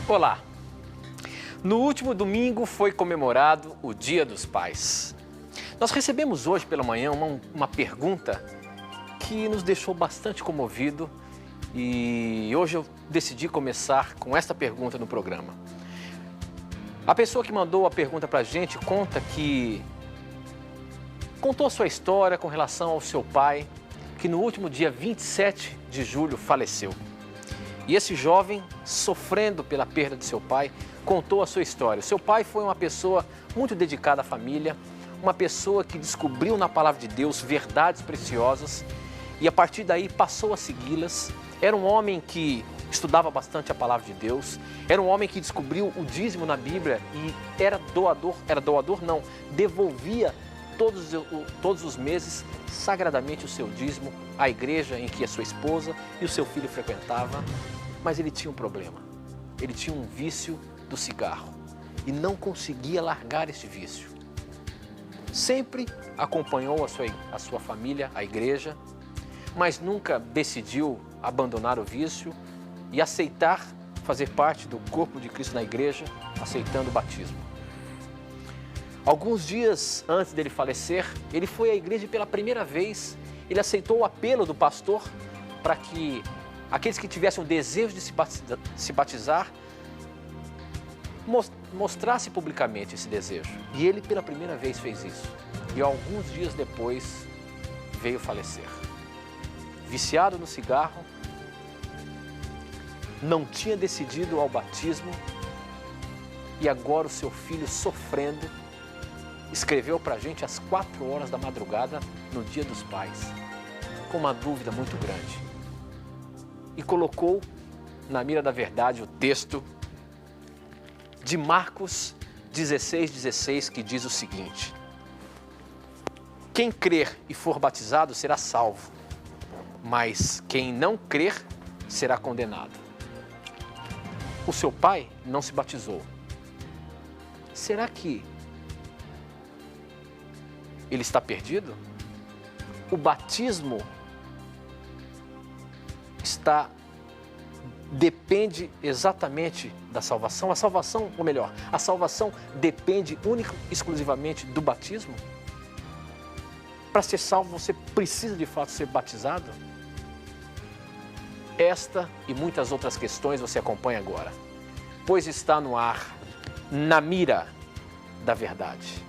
Olá! No último domingo foi comemorado o Dia dos Pais. Nós recebemos hoje pela manhã uma pergunta que nos deixou bastante comovido e hoje eu decidi começar com esta pergunta no programa. A pessoa que mandou a pergunta para a gente contou a sua história com relação ao seu pai, que no último dia 27 de julho faleceu. E esse jovem, sofrendo pela perda de seu pai, contou a sua história. Seu pai foi uma pessoa muito dedicada à família, uma pessoa que descobriu na palavra de Deus verdades preciosas e a partir daí passou a segui-las. Era um homem que estudava bastante a palavra de Deus, era um homem que descobriu o dízimo na Bíblia e devolvia todos os meses sagradamente o seu dízimo à igreja em que a sua esposa e o seu filho frequentavam. Mas ele tinha um problema, ele tinha um vício do cigarro e não conseguia largar este vício. Sempre acompanhou a sua família, a igreja, mas nunca decidiu abandonar o vício e aceitar fazer parte do corpo de Cristo na igreja, aceitando o batismo. Alguns dias antes dele falecer, ele foi à igreja e pela primeira vez ele aceitou o apelo do pastor para que aqueles que tivessem o desejo de se batizar mostrasse publicamente esse desejo. E ele pela primeira vez fez isso. E alguns dias depois veio falecer. Viciado no cigarro, não tinha decidido ao batismo e agora o seu filho sofrendo escreveu para a gente às 4 horas da madrugada no Dia dos Pais, com uma dúvida muito grande. E colocou na mira da verdade o texto de Marcos 16:16, que diz o seguinte: quem crer e for batizado será salvo, mas quem não crer será condenado. O seu pai não se batizou. Será que ele está perdido? O batismo depende exatamente da salvação. A salvação depende única e exclusivamente do batismo? Para ser salvo, você precisa de fato ser batizado? Esta e muitas outras questões você acompanha agora, pois está no ar, Na Mira da Verdade.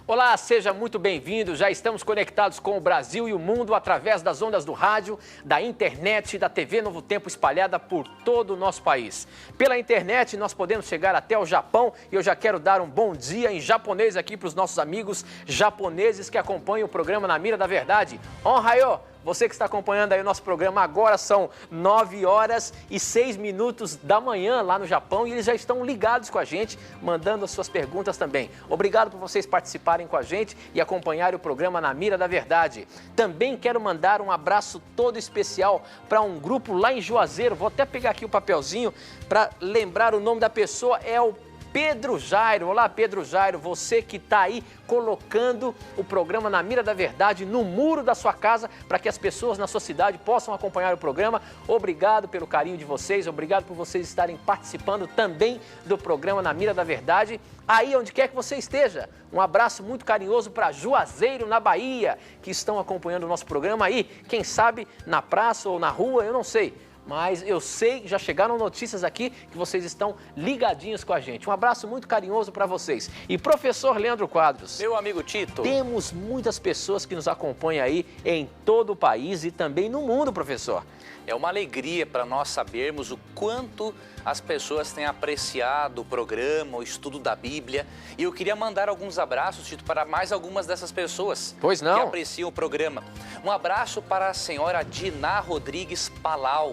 Olá, seja muito bem-vindo. Já estamos conectados com o Brasil e o mundo através das ondas do rádio, da internet e da TV Novo Tempo espalhada por todo o nosso país. Pela internet nós podemos chegar até o Japão e eu já quero dar um bom dia em japonês aqui para os nossos amigos japoneses que acompanham o programa Na Mira da Verdade. Onhayo! Você que está acompanhando aí o nosso programa, agora são 9h06 da manhã lá no Japão e eles já estão ligados com a gente, mandando as suas perguntas também. Obrigado por vocês participarem com a gente e acompanharem o programa Na Mira da Verdade. Também quero mandar um abraço todo especial para um grupo lá em Juazeiro. Vou até pegar aqui o papelzinho para lembrar o nome da pessoa, é o Pedro Jairo. Olá, Pedro Jairo, você que está aí colocando o programa Na Mira da Verdade no muro da sua casa para que as pessoas na sua cidade possam acompanhar o programa. Obrigado pelo carinho de vocês, obrigado por vocês estarem participando também do programa Na Mira da Verdade, aí onde quer que você esteja. Um abraço muito carinhoso para Juazeiro, na Bahia, que estão acompanhando o nosso programa aí, quem sabe na praça ou na rua, eu não sei. Mas eu sei, já chegaram notícias aqui que vocês estão ligadinhos com a gente. Um abraço muito carinhoso para vocês. E professor Leandro Quadros. Meu amigo Tito. Temos muitas pessoas que nos acompanham aí em todo o país e também no mundo, professor. É uma alegria para nós sabermos o quanto as pessoas têm apreciado o programa, o estudo da Bíblia. E eu queria mandar alguns abraços, Tito, para mais algumas dessas pessoas pois não. que apreciam o programa. Um abraço para a senhora Diná Rodrigues Palau.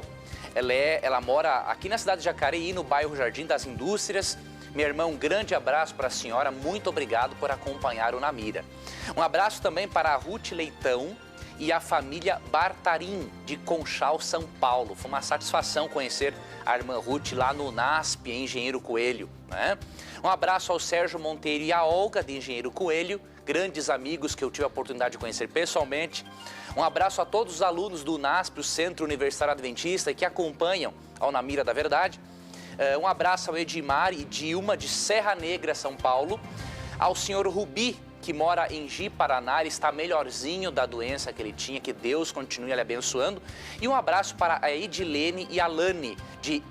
Ela mora aqui na cidade de Jacareí, no bairro Jardim das Indústrias. Minha irmã, um grande abraço para a senhora, muito obrigado por acompanhar o Na Mira. Um abraço também para a Ruth Leitão e a família Bartarim, de Conchal, São Paulo. Foi uma satisfação conhecer a irmã Ruth lá no NASP, em Engenheiro Coelho, né? Um abraço ao Sérgio Monteiro e à Olga, de Engenheiro Coelho, grandes amigos que eu tive a oportunidade de conhecer pessoalmente. Um abraço a todos os alunos do NASP, o Centro Universitário Adventista, que acompanham ao Na Mira da Verdade. Um abraço ao Edmar e Dilma, de Serra Negra, São Paulo. Ao senhor Rubi, que mora em Ji, Paraná, ele está melhorzinho da doença que ele tinha, que Deus continue lhe abençoando. E um abraço para a Edilene e a Lani, de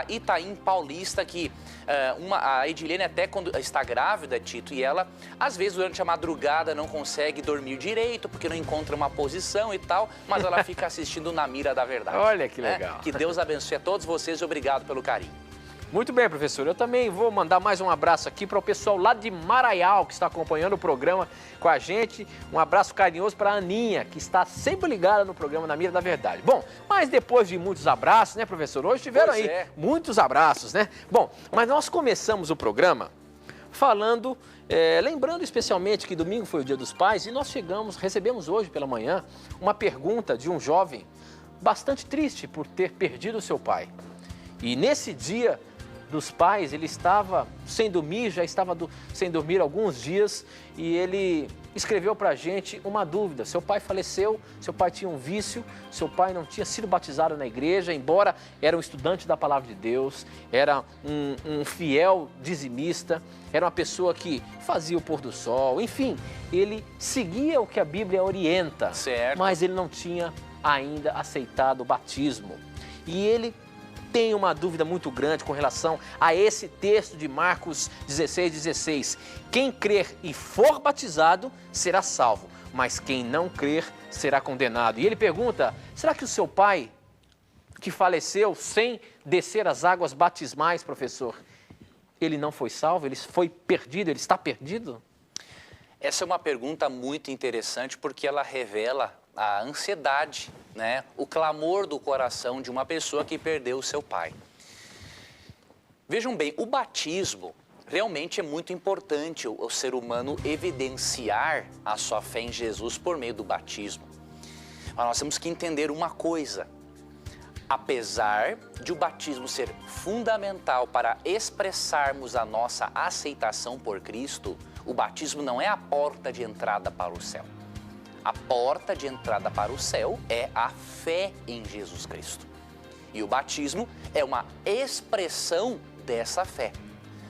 Itaim Paulista, que a Edilene até quando está grávida, Tito, e ela, às vezes, durante a madrugada não consegue dormir direito, porque não encontra uma posição e tal, mas ela fica assistindo Na Mira da Verdade. Olha que legal. Que Deus abençoe a todos vocês e obrigado pelo carinho. Muito bem, professor. Eu também vou mandar mais um abraço aqui para o pessoal lá de Maraial, que está acompanhando o programa com a gente. Um abraço carinhoso para a Aninha, que está sempre ligada no programa Na Mira da Verdade. Bom, mas depois de muitos abraços, né, professor? Hoje tiveram muitos abraços, né? Bom, mas nós começamos o programa falando, lembrando especialmente que domingo foi o Dia dos Pais e nós recebemos hoje pela manhã uma pergunta de um jovem bastante triste por ter perdido o seu pai. E nesse dia dos pais, ele estava sem dormir, já estava sem dormir alguns dias e ele escreveu para a gente uma dúvida. Seu pai faleceu, seu pai tinha um vício, seu pai não tinha sido batizado na igreja, embora era um estudante da Palavra de Deus, era um fiel dizimista, era uma pessoa que fazia o pôr do sol, enfim, ele seguia o que a Bíblia orienta, certo, mas ele não tinha ainda aceitado o batismo. E ele tem uma dúvida muito grande com relação a esse texto de Marcos 16:16. Quem crer e for batizado será salvo, mas quem não crer será condenado. E ele pergunta, será que o seu pai, que faleceu sem descer as águas batismais, professor, ele não foi salvo? Ele foi perdido? Ele está perdido? Essa é uma pergunta muito interessante porque ela revela a ansiedade, né? O clamor do coração de uma pessoa que perdeu o seu pai. Vejam bem, o batismo realmente é muito importante o ser humano evidenciar a sua fé em Jesus por meio do batismo. Mas nós temos que entender uma coisa. Apesar de o batismo ser fundamental para expressarmos a nossa aceitação por Cristo, o batismo não é a porta de entrada para o céu. A porta de entrada para o céu é a fé em Jesus Cristo. E o batismo é uma expressão dessa fé.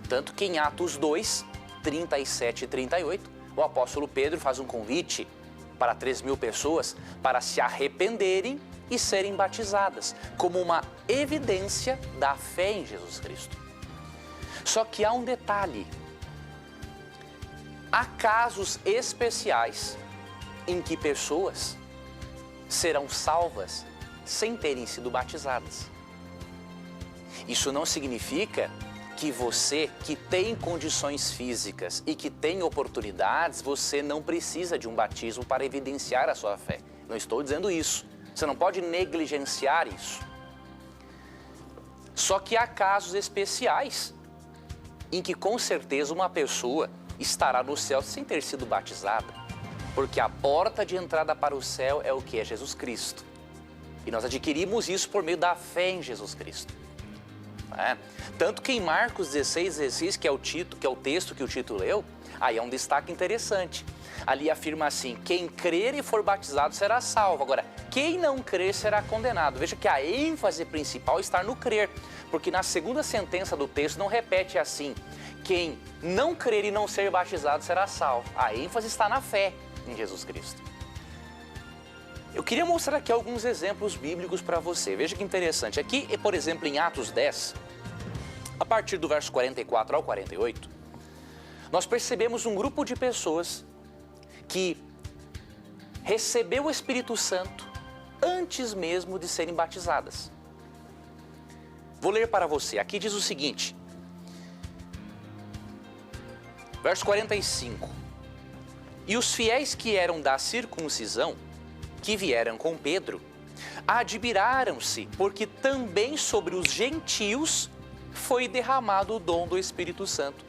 Tanto que em Atos 2, 37 e 38, o apóstolo Pedro faz um convite para 3.000 pessoas para se arrependerem e serem batizadas, como uma evidência da fé em Jesus Cristo. Só que há um detalhe. Há casos especiais em que pessoas serão salvas sem terem sido batizadas. Isso não significa que você, que tem condições físicas e que tem oportunidades, você não precisa de um batismo para evidenciar a sua fé. Não estou dizendo isso. Você não pode negligenciar isso. Só que há casos especiais em que com certeza uma pessoa estará no céu sem ter sido batizada. Porque a porta de entrada para o céu é o que? É Jesus Cristo. E nós adquirimos isso por meio da fé em Jesus Cristo. Tanto que em Marcos 16:16, que é o texto que o Tito leu, aí é um destaque interessante. Ali afirma assim, quem crer e for batizado será salvo. Agora, quem não crer será condenado. Veja que a ênfase principal está no crer, porque na segunda sentença do texto não repete assim, quem não crer e não ser batizado será salvo. A ênfase está na fé em Jesus Cristo. Eu queria mostrar aqui alguns exemplos bíblicos para você. Veja que interessante. Aqui, por exemplo, em Atos 10, a partir do verso 44 ao 48, nós percebemos um grupo de pessoas que recebeu o Espírito Santo antes mesmo de serem batizadas. Vou ler para você. Aqui diz o seguinte, verso 45. E os fiéis que eram da circuncisão, que vieram com Pedro, admiraram-se, porque também sobre os gentios foi derramado o dom do Espírito Santo,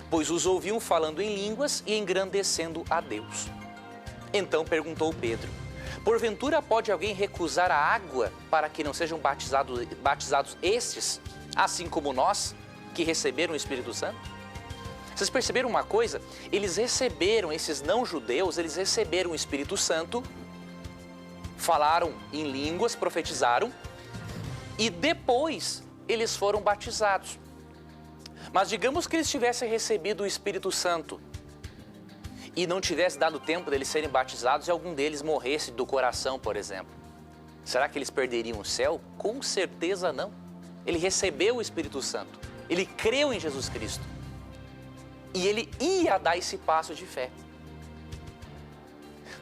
pois os ouviam falando em línguas e engrandecendo a Deus. Então perguntou Pedro, Porventura pode alguém recusar a água para que não sejam batizados estes, assim como nós, que receberam o Espírito Santo? Vocês perceberam uma coisa? Eles receberam, esses não-judeus, eles receberam o Espírito Santo, falaram em línguas, profetizaram, e depois eles foram batizados. Mas digamos que eles tivessem recebido o Espírito Santo e não tivesse dado tempo deles serem batizados e algum deles morresse do coração, por exemplo. Será que eles perderiam o céu? Com certeza não. Ele recebeu o Espírito Santo, ele creu em Jesus Cristo e ele ia dar esse passo de fé.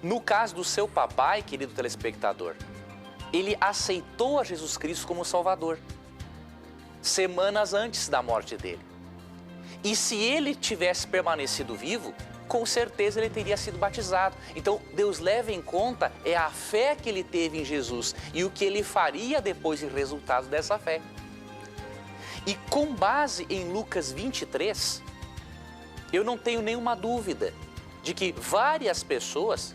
No caso do seu papai, querido telespectador, ele aceitou a Jesus Cristo como Salvador, semanas antes da morte dele. E se ele tivesse permanecido vivo, com certeza ele teria sido batizado. Então, Deus leva em conta a fé que ele teve em Jesus e o que ele faria depois em resultado dessa fé. E com base em Lucas 23, eu não tenho nenhuma dúvida de que várias pessoas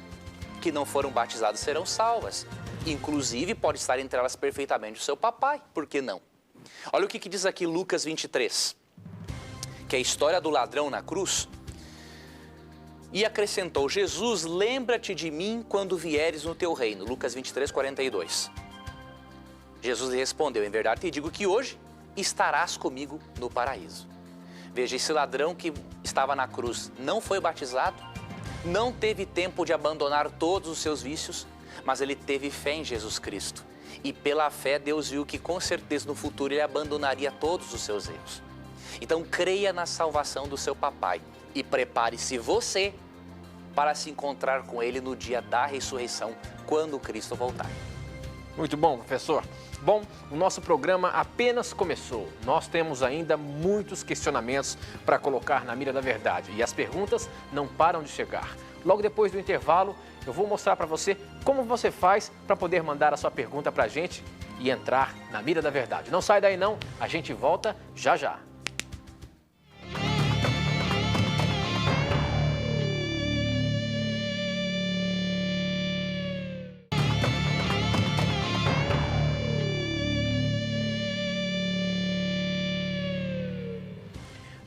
que não foram batizadas serão salvas. Inclusive, pode estar entre elas perfeitamente o seu papai, por que não? Olha o que diz aqui Lucas 23, que é a história do ladrão na cruz. E acrescentou, Jesus, lembra-te de mim quando vieres no teu reino. Lucas 23, 42. Jesus lhe respondeu, em verdade te digo que hoje estarás comigo no paraíso. Veja, esse ladrão que estava na cruz não foi batizado, não teve tempo de abandonar todos os seus vícios, mas ele teve fé em Jesus Cristo. E pela fé Deus viu que com certeza no futuro ele abandonaria todos os seus erros. Então creia na salvação do seu papai e prepare-se você para se encontrar com ele no dia da ressurreição, quando Cristo voltar. Muito bom, professor. Bom, o nosso programa apenas começou. Nós temos ainda muitos questionamentos para colocar na mira da verdade e as perguntas não param de chegar. Logo depois do intervalo, eu vou mostrar para você como você faz para poder mandar a sua pergunta para a gente e entrar na mira da verdade. Não sai daí não, a gente volta já já.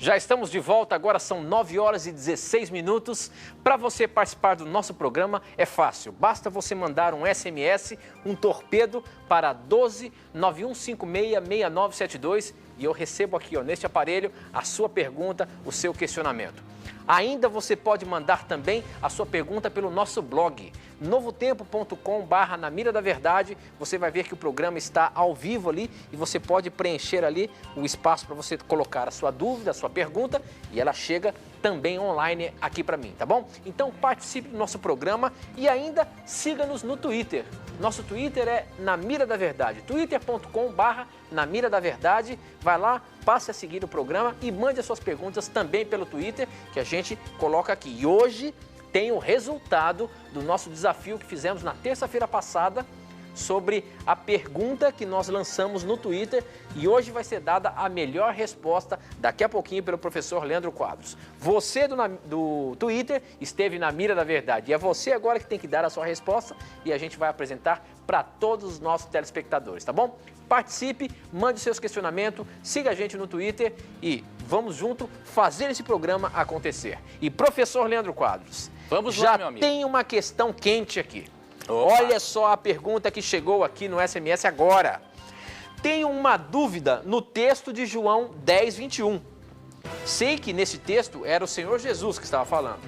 Já estamos de volta, agora são 9 horas e 16 minutos. Para você participar do nosso programa é fácil, basta você mandar um SMS, um torpedo para 12 9156 6972 e eu recebo aqui neste aparelho a sua pergunta, o seu questionamento. Ainda você pode mandar também a sua pergunta pelo nosso blog, novotempo.com/na mira da verdade. Você vai ver que o programa está ao vivo ali e você pode preencher ali o espaço para você colocar a sua dúvida, a sua pergunta e ela chega também online aqui para mim, tá bom? Então participe do nosso programa e ainda siga-nos no Twitter. Nosso Twitter é Na Mira da Verdade, twitter.com/na mira da verdade. Vai lá, passe a seguir o programa e mande as suas perguntas também pelo Twitter, que a gente coloca aqui. E hoje tem o resultado do nosso desafio que fizemos na terça-feira passada sobre a pergunta que nós lançamos no Twitter e hoje vai ser dada a melhor resposta daqui a pouquinho pelo professor Leandro Quadros. Você do Twitter esteve na mira da verdade e é você agora que tem que dar a sua resposta e a gente vai apresentar para todos os nossos telespectadores, tá bom? Participe, mande seus questionamentos, siga a gente no Twitter e vamos junto fazer esse programa acontecer. E professor Leandro Quadros, vamos lá, meu amigo. Já tem uma questão quente aqui. Opa. Olha só a pergunta que chegou aqui no SMS agora. Tenho uma dúvida no texto de João 10, 21. Sei que nesse texto era o Senhor Jesus que estava falando,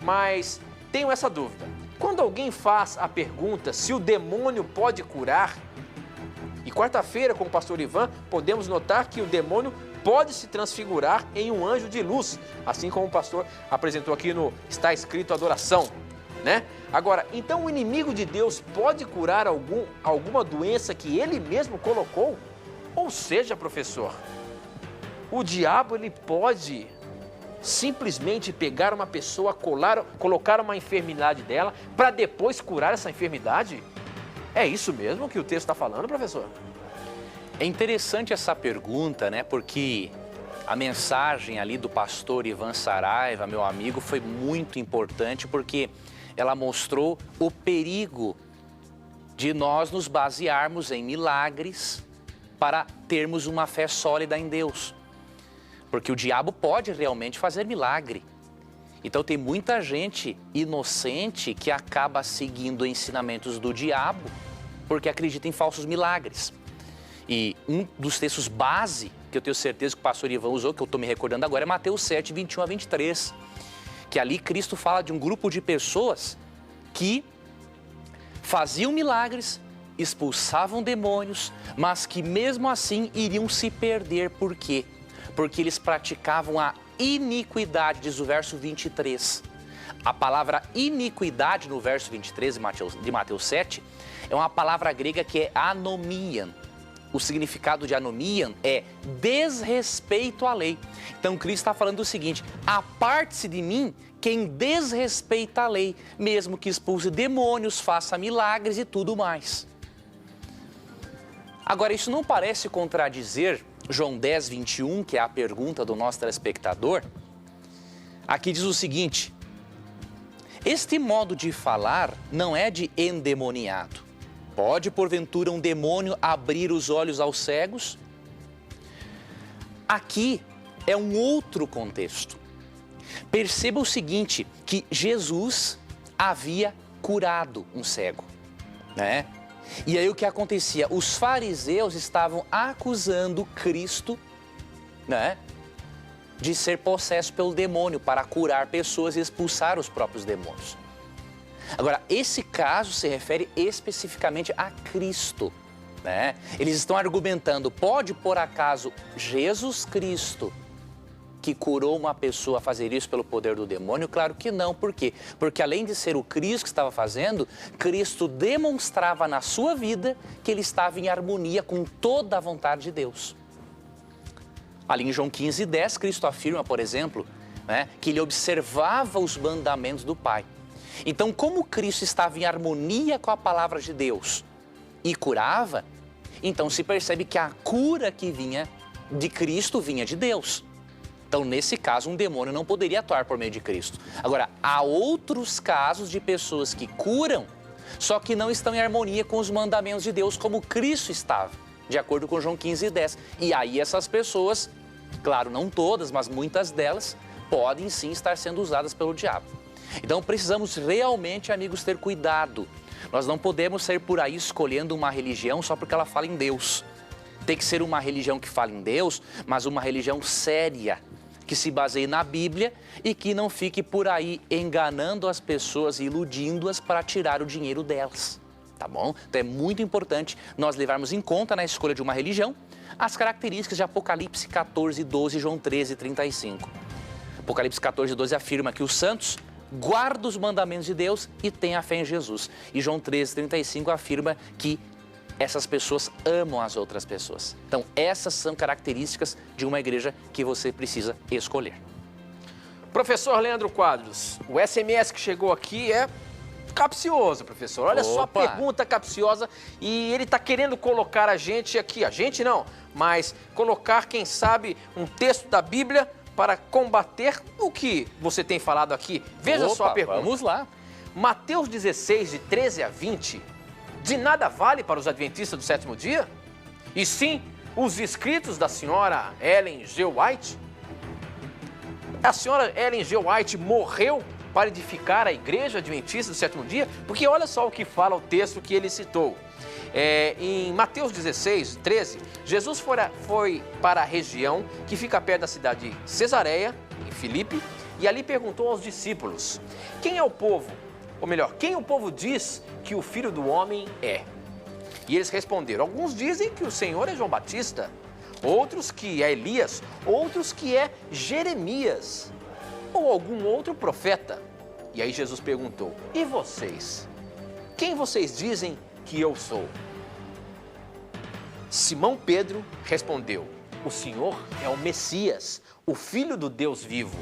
mas tenho essa dúvida. Quando alguém faz a pergunta se o demônio pode curar, e quarta-feira com o pastor Ivan, podemos notar que o demônio pode se transfigurar em um anjo de luz, assim como o pastor apresentou aqui no Está Escrito Adoração. Né? Agora, então o inimigo de Deus pode curar alguma doença que ele mesmo colocou? Ou seja, professor, o diabo ele pode simplesmente pegar uma pessoa, colocar uma enfermidade dela para depois curar essa enfermidade? É isso mesmo que o texto está falando, professor? É interessante essa pergunta, né? Porque a mensagem ali do pastor Ivan Saraiva, meu amigo, foi muito importante porque ela mostrou o perigo de nós nos basearmos em milagres para termos uma fé sólida em Deus. Porque o diabo pode realmente fazer milagre. Então tem muita gente inocente que acaba seguindo ensinamentos do diabo porque acredita em falsos milagres. E um dos textos base, que eu tenho certeza que o pastor Ivan usou, que eu estou me recordando agora, é Mateus 7, 21 a 23. Que ali Cristo fala de um grupo de pessoas que faziam milagres, expulsavam demônios, mas que mesmo assim iriam se perder. Por quê? Porque eles praticavam a iniquidade, diz o verso 23. A palavra iniquidade no verso 23 de Mateus 7 é uma palavra grega que é anomian. O significado de anomian é desrespeito à lei. Então Cristo está falando o seguinte: aparte-se de mim quem desrespeita a lei, mesmo que expulse demônios, faça milagres e tudo mais. Agora, isso não parece contradizer João 10, 21, que é a pergunta do nosso telespectador? Aqui diz o seguinte: este modo de falar não é de endemoniado. Pode, porventura, um demônio abrir os olhos aos cegos? Aqui é um outro contexto. Perceba o seguinte, que Jesus havia curado um cego, né? E aí o que acontecia? Os fariseus estavam acusando Cristo, né, de ser possesso pelo demônio para curar pessoas e expulsar os próprios demônios. Agora, esse caso se refere especificamente a Cristo, né? Eles estão argumentando, pode por acaso Jesus Cristo, que curou uma pessoa, fazer isso pelo poder do demônio? Claro que não. Por quê? Porque além de ser o Cristo que estava fazendo, Cristo demonstrava na sua vida que ele estava em harmonia com toda a vontade de Deus. Ali em João 15, 10, Cristo afirma, por exemplo, né, que ele observava os mandamentos do Pai. Então, como Cristo estava em harmonia com a palavra de Deus e curava, então se percebe que a cura que vinha de Cristo vinha de Deus. Então, nesse caso, um demônio não poderia atuar por meio de Cristo. Agora, há outros casos de pessoas que curam, só que não estão em harmonia com os mandamentos de Deus, como Cristo estava, de acordo com João 15, 10. E aí essas pessoas, claro, não todas, mas muitas delas, podem sim estar sendo usadas pelo diabo. Então, precisamos realmente, amigos, ter cuidado. Nós não podemos sair por aí escolhendo uma religião só porque ela fala em Deus. Tem que ser uma religião que fala em Deus, mas uma religião séria, que se baseie na Bíblia e que não fique por aí enganando as pessoas e iludindo-as para tirar o dinheiro delas, tá bom? Então é muito importante nós levarmos em conta na escolha de uma religião as características de Apocalipse 14, 12 e João 13, 35. Apocalipse 14, 12 afirma que os santos guardam os mandamentos de Deus e têm a fé em Jesus. E João 13, 35 afirma que essas pessoas amam as outras pessoas. Então, essas são características de uma igreja que você precisa escolher. Professor Leandro Quadros, o SMS que chegou aqui é capcioso, professor. Olha só a pergunta capciosa e ele está querendo colocar a gente aqui. A gente não, mas colocar, quem sabe, um texto da Bíblia para combater o que você tem falado aqui. Veja só a pergunta. Vamos lá. Mateus 16, de 13 a 20... de nada vale para os adventistas do sétimo dia? E sim, os escritos da senhora Ellen G. White? A senhora Ellen G. White morreu para edificar a igreja adventista do sétimo dia? Porque olha só o que fala o texto que ele citou. Em Mateus 16, 13, Jesus foi para a região que fica perto da cidade de Cesareia, em Filipe, e ali perguntou aos discípulos: quem é o povo? Ou melhor, quem o povo diz que o Filho do Homem é? E eles responderam: alguns dizem que o Senhor é João Batista, outros que é Elias, outros que é Jeremias, ou algum outro profeta. E aí Jesus perguntou: e vocês? Quem vocês dizem que eu sou? Simão Pedro respondeu: o Senhor é o Messias, o Filho do Deus vivo.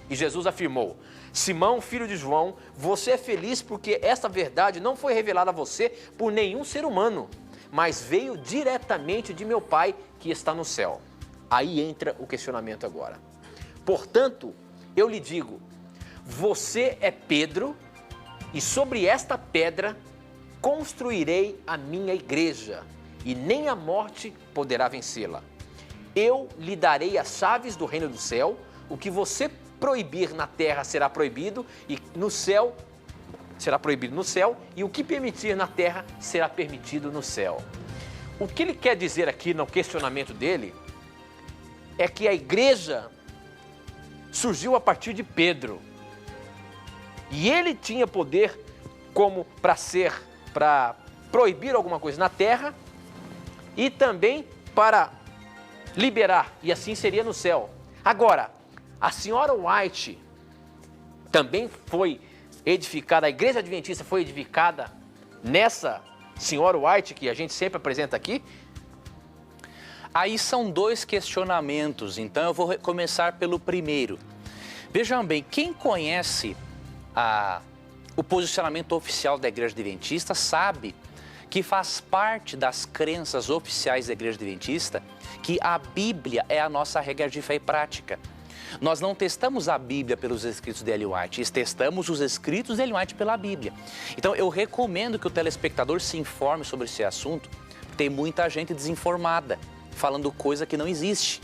E Jesus afirmou: Simão, filho de João, você é feliz porque esta verdade não foi revelada a você por nenhum ser humano, mas veio diretamente de meu Pai que está no céu. Aí entra o questionamento agora. Portanto, eu lhe digo, você é Pedro, e sobre esta pedra construirei a minha igreja, e nem a morte poderá vencê-la. Eu lhe darei as chaves do reino do céu, o que você proibir na terra será proibido, e no céu será proibido no céu, e o que permitir na terra será permitido no céu. O que ele quer dizer aqui no questionamento dele é que a igreja surgiu a partir de Pedro. E ele tinha poder como para proibir alguma coisa na terra e também para liberar, e assim seria no céu. Agora, a senhora White também foi edificada, a igreja adventista foi edificada nessa senhora White que a gente sempre apresenta aqui? Aí são dois questionamentos, então eu vou começar pelo primeiro. Vejam bem, quem conhece o posicionamento oficial da Igreja Adventista sabe que faz parte das crenças oficiais da Igreja Adventista que a Bíblia é a nossa regra de fé e prática. Nós não testamos a Bíblia pelos escritos de Ellen White, testamos os escritos de Ellen White pela Bíblia. Então eu recomendo que o telespectador se informe sobre esse assunto, porque tem muita gente desinformada, falando coisa que não existe.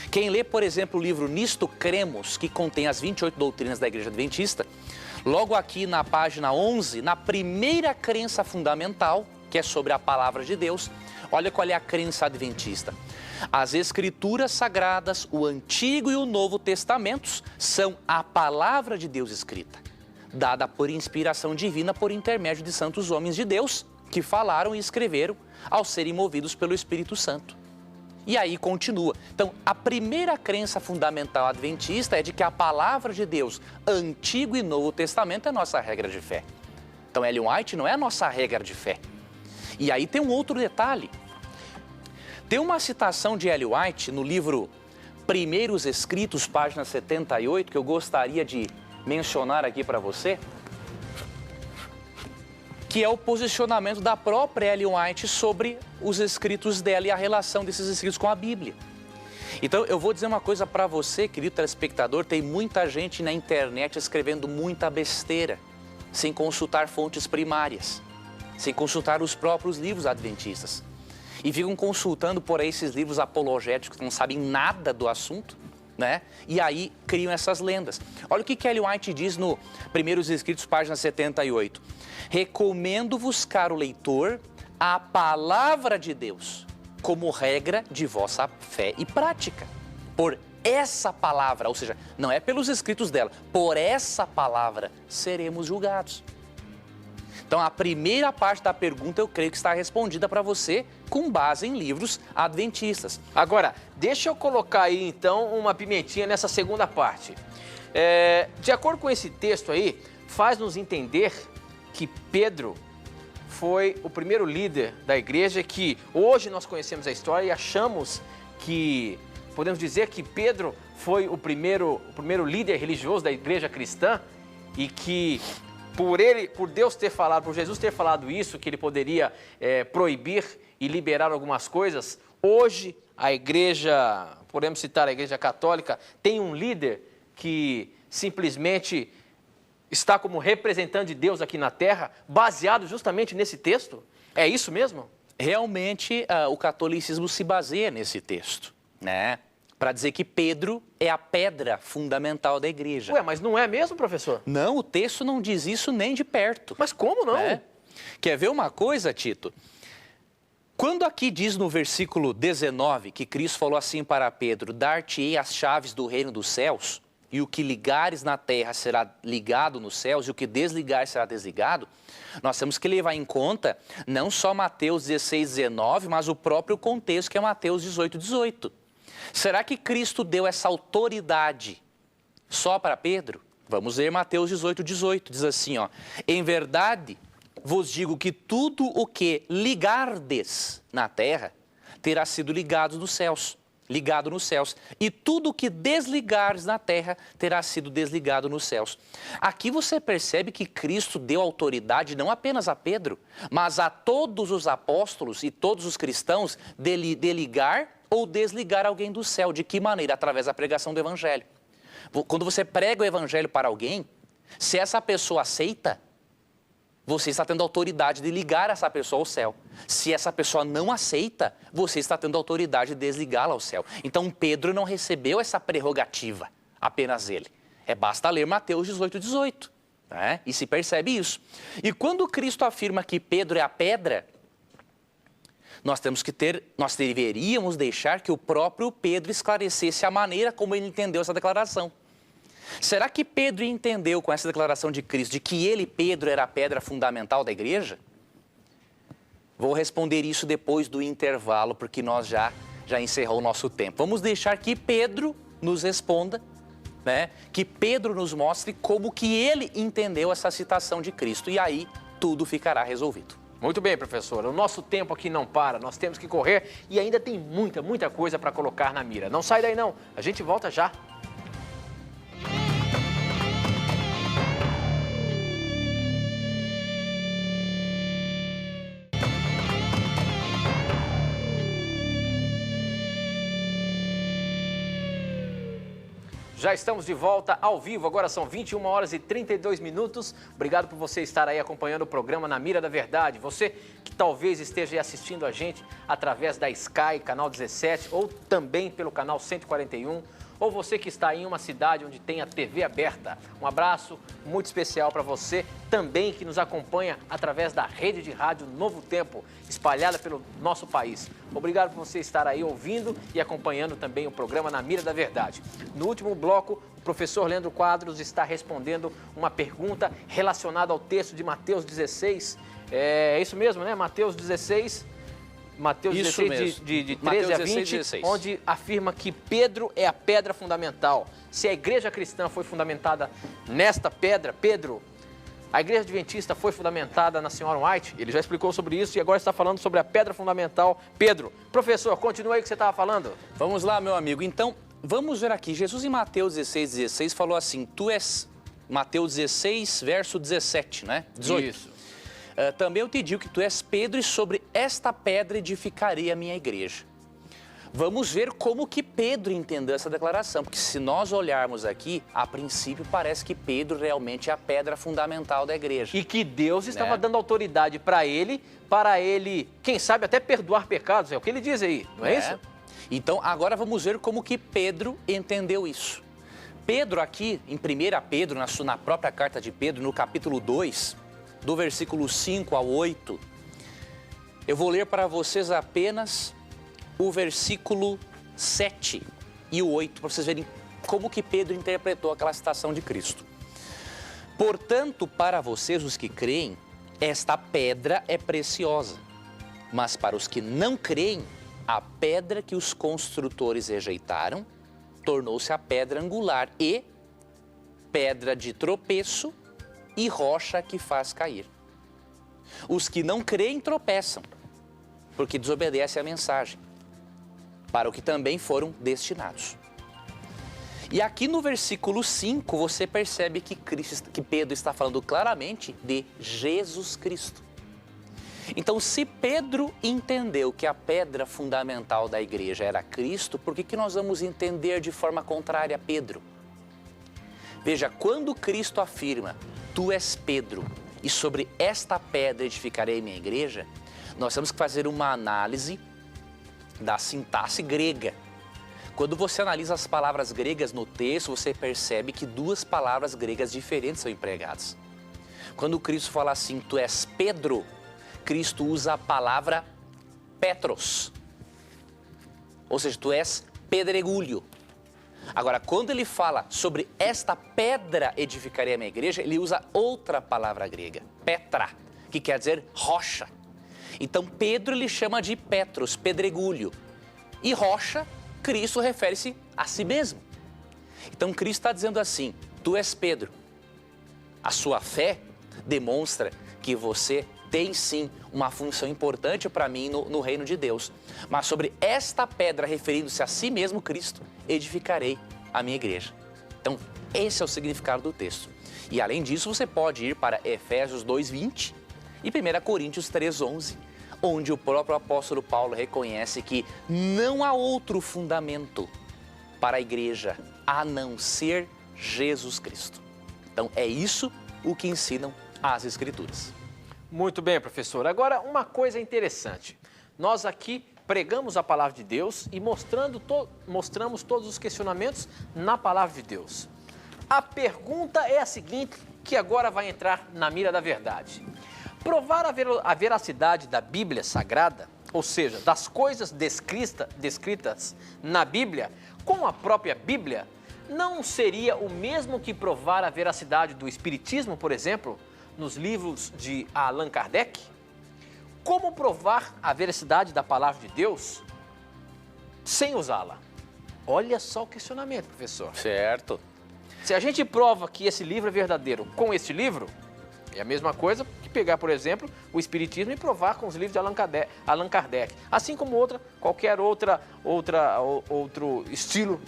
Quem lê, por exemplo, o livro Nisto Cremos, que contém as 28 doutrinas da Igreja Adventista, logo aqui na página 11, na primeira crença fundamental, que é sobre a palavra de Deus, olha qual é a crença adventista. As Escrituras Sagradas, o Antigo e o Novo Testamentos, são a palavra de Deus escrita, dada por inspiração divina por intermédio de santos homens de Deus, que falaram e escreveram ao serem movidos pelo Espírito Santo. E aí continua. Então, a primeira crença fundamental adventista é de que a palavra de Deus, Antigo e Novo Testamento, é a nossa regra de fé. Então, Ellen White não é a nossa regra de fé. E aí tem um outro detalhe. Tem uma citação de Ellen White no livro Primeiros Escritos, página 78, que eu gostaria de mencionar aqui para você, que é o posicionamento da própria Ellen White sobre os escritos dela e a relação desses escritos com a Bíblia. Então, eu vou dizer uma coisa para você, querido telespectador, tem muita gente na internet escrevendo muita besteira, sem consultar fontes primárias, sem consultar os próprios livros adventistas. E ficam consultando por aí esses livros apologéticos que não sabem nada do assunto, né? E aí criam essas lendas. Olha o que Ellen White diz no Primeiros Escritos, página 78. Recomendo-vos, caro leitor, a palavra de Deus como regra de vossa fé e prática. Por essa palavra, ou seja, não é pelos escritos dela, por essa palavra seremos julgados. Então, a primeira parte da pergunta eu creio que está respondida para você com base em livros adventistas. Agora, deixa eu colocar aí, então, uma pimentinha nessa segunda parte. De acordo com esse texto aí, faz-nos entender que Pedro foi o primeiro líder da igreja, que hoje nós conhecemos a história e achamos que, podemos dizer que Pedro foi o primeiro líder religioso da igreja cristã e que por Deus ter falado, por Jesus ter falado isso, que ele poderia proibir e liberar algumas coisas, hoje a igreja, podemos citar a igreja católica, tem um líder que simplesmente está como representante de Deus aqui na terra, baseado justamente nesse texto? É isso mesmo? Realmente, o catolicismo se baseia nesse texto, né? Para dizer que Pedro é a pedra fundamental da igreja. Ué, mas não é mesmo, professor? Não, o texto não diz isso nem de perto. Mas como não? Né? Quer ver uma coisa, Tito? Quando aqui diz no versículo 19 que Cristo falou assim para Pedro, dar-te-ei as chaves do reino dos céus, e o que ligares na terra será ligado nos céus, e o que desligares será desligado, nós temos que levar em conta não só Mateus 16, 19, mas o próprio contexto que é Mateus 18, 18. Será que Cristo deu essa autoridade só para Pedro? Vamos ler Mateus 18, 18, diz assim, ó, em verdade vos digo que tudo o que ligardes na terra terá sido ligado nos céus, e tudo o que desligares na terra terá sido desligado nos céus. Aqui você percebe que Cristo deu autoridade não apenas a Pedro, mas a todos os apóstolos e todos os cristãos de ligar ou desligar alguém do céu. De que maneira? Através da pregação do evangelho. Quando você prega o evangelho para alguém, se essa pessoa aceita, você está tendo autoridade de ligar essa pessoa ao céu. Se essa pessoa não aceita, você está tendo autoridade de desligá-la ao céu. Então Pedro não recebeu essa prerrogativa, apenas ele. Basta ler Mateus 18:18, né? E se percebe isso. E quando Cristo afirma que Pedro é a pedra, nós deveríamos deixar que o próprio Pedro esclarecesse a maneira como ele entendeu essa declaração. Será que Pedro entendeu com essa declaração de Cristo de que ele, Pedro, era a pedra fundamental da igreja? Vou responder isso depois do intervalo, porque nós já encerrou o nosso tempo. Vamos deixar que Pedro nos responda, né? Que Pedro nos mostre como que ele entendeu essa citação de Cristo. E aí tudo ficará resolvido. Muito bem, professor. O nosso tempo aqui não para, nós temos que correr e ainda tem muita coisa para colocar na mira. Não sai daí não, a gente volta já. Já estamos de volta ao vivo, agora são 21 horas e 32 minutos. Obrigado por você estar aí acompanhando o programa Na Mira da Verdade. Você que talvez esteja aí assistindo a gente através da Sky, canal 17, ou também pelo canal 141, ou você que está em uma cidade onde tem a TV aberta. Um abraço muito especial para você também que nos acompanha através da rede de rádio Novo Tempo, espalhada pelo nosso país. Obrigado por você estar aí ouvindo e acompanhando também o programa Na Mira da Verdade. No último bloco, o professor Leandro Quadros está respondendo uma pergunta relacionada ao texto de Mateus 16. É isso mesmo, né? Mateus 16... Mateus 16, de 13 a 20, 16. Onde afirma que Pedro é a pedra fundamental. Se a igreja cristã foi fundamentada nesta pedra, Pedro, a igreja adventista foi fundamentada na Sr. White, ele já explicou sobre isso e agora está falando sobre a pedra fundamental. Pedro, professor, continua aí o que você estava falando. Vamos lá, meu amigo. Então, vamos ver aqui. Jesus em Mateus 16 falou assim, tu és... Mateus 16, verso 17, né? 18. Isso. Também eu te digo que tu és Pedro e sobre esta pedra edificarei a minha igreja. Vamos ver como que Pedro entendeu essa declaração, porque se nós olharmos aqui, a princípio parece que Pedro realmente é a pedra fundamental da igreja. E que Deus estava dando autoridade para ele, quem sabe até perdoar pecados, é o que ele diz aí, não é isso? Então agora vamos ver como que Pedro entendeu isso. Pedro aqui, em 1 Pedro, na própria carta de Pedro, no capítulo 2, do versículo 5 ao 8, eu vou ler para vocês apenas o versículo 7 e o 8, para vocês verem como que Pedro interpretou aquela citação de Cristo. Portanto, para vocês, os que creem, esta pedra é preciosa, mas para os que não creem, a pedra que os construtores rejeitaram tornou-se a pedra angular e pedra de tropeço e rocha que faz cair. Os que não creem tropeçam, porque desobedecem à mensagem, para o que também foram destinados. E aqui no versículo 5, você percebe que Pedro está falando claramente de Jesus Cristo. Então, se Pedro entendeu que a pedra fundamental da igreja era Cristo, por que nós vamos entender de forma contrária a Pedro? Veja, quando Cristo afirma, tu és Pedro, e sobre esta pedra edificarei minha igreja, nós temos que fazer uma análise da sintaxe grega. Quando você analisa as palavras gregas no texto, você percebe que duas palavras gregas diferentes são empregadas. Quando Cristo fala assim, tu és Pedro, Cristo usa a palavra Petros, ou seja, tu és pedregulho. Agora, quando ele fala sobre esta pedra edificarei a minha igreja, ele usa outra palavra grega, Petra, que quer dizer rocha. Então, Pedro ele chama de Petros, pedregulho. E rocha, Cristo refere-se a si mesmo. Então, Cristo está dizendo assim, tu és Pedro. A sua fé demonstra que você tem sim uma função importante para mim no reino de Deus. Mas sobre esta pedra, referindo-se a si mesmo, Cristo, edificarei a minha igreja. Então, esse é o significado do texto. E além disso, você pode ir para Efésios 2:20 e 1 Coríntios 3:11, onde o próprio apóstolo Paulo reconhece que não há outro fundamento para a igreja a não ser Jesus Cristo. Então, é isso o que ensinam as Escrituras. Muito bem, professor. Agora, uma coisa interessante. Nós aqui pregamos a palavra de Deus e mostramos todos os questionamentos na palavra de Deus. A pergunta é a seguinte, que agora vai entrar na mira da verdade. Provar a veracidade da Bíblia Sagrada, ou seja, das coisas descritas na Bíblia, com a própria Bíblia, não seria o mesmo que provar a veracidade do Espiritismo, por exemplo, nos livros de Allan Kardec? Como provar a veracidade da palavra de Deus sem usá-la? Olha só o questionamento, professor. Certo. Se a gente prova que esse livro é verdadeiro com este livro, é a mesma coisa que pegar, por exemplo, o Espiritismo e provar com os livros de Allan Kardec. Assim como qualquer outro estilo